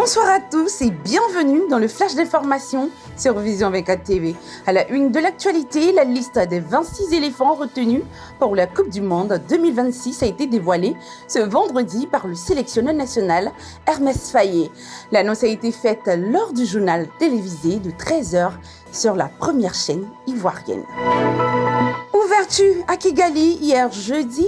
Bonsoir à tous et bienvenue dans le flash d'information sur Vision 24 TV. À la une de l'actualité, la liste des 26 éléphants retenus pour la Coupe du Monde 2026 a été dévoilée ce vendredi par le sélectionneur national Hermès Faé. L'annonce a été faite lors du journal télévisé de 13h sur la première chaîne ivoirienne. Ouverture à Kigali hier jeudi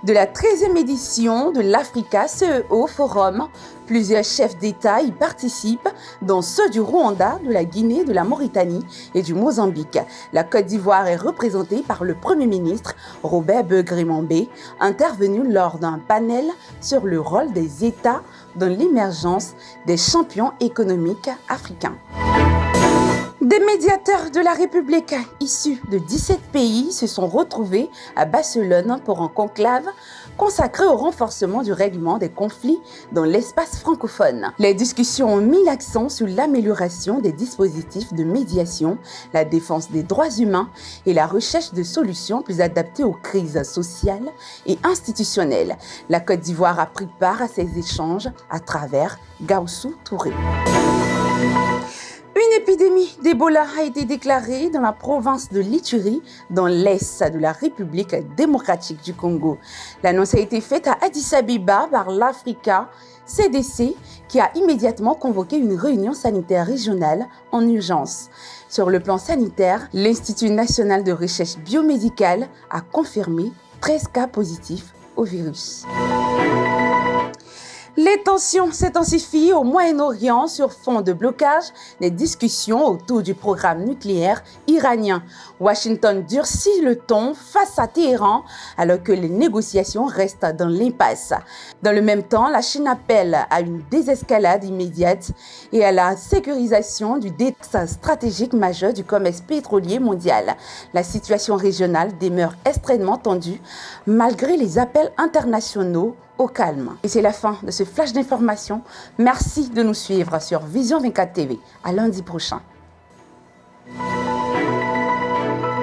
de la 13e édition de l'Africa CEO Forum. Plusieurs chefs d'État y participent, dont ceux du Rwanda, de la Guinée, de la Mauritanie et du Mozambique. La Côte d'Ivoire est représentée par le Premier ministre Robert Begré-Mambé, intervenu lors d'un panel sur le rôle des États dans l'émergence des champions économiques africains. Des médiateurs de la République issus de 17 pays se sont retrouvés à Barcelone pour un conclave consacré au renforcement du règlement des conflits dans l'espace francophone. Les discussions ont mis l'accent sur l'amélioration des dispositifs de médiation, la défense des droits humains et la recherche de solutions plus adaptées aux crises sociales et institutionnelles. La Côte d'Ivoire a pris part à ces échanges à travers Gaussou Touré. Une épidémie d'Ebola a été déclarée dans la province de l'Ituri, dans l'est de la République démocratique du Congo. L'annonce a été faite à Addis Abeba par l'Africa CDC, qui a immédiatement convoqué une réunion sanitaire régionale en urgence. Sur le plan sanitaire, l'Institut national de recherche biomédicale a confirmé 13 cas positifs au virus. Les tensions s'intensifient au Moyen-Orient sur fond de blocage des discussions autour du programme nucléaire iranien. Washington durcit le ton face à Téhéran alors que les négociations restent dans l'impasse. Dans le même temps, la Chine appelle à une désescalade immédiate et à la sécurisation du détail stratégique majeur du commerce pétrolier mondial. La situation régionale demeure extrêmement tendue malgré les appels internationaux au calme. Et c'est la fin de ce flash d'information. Merci de nous suivre sur Vision 24 TV. À lundi prochain.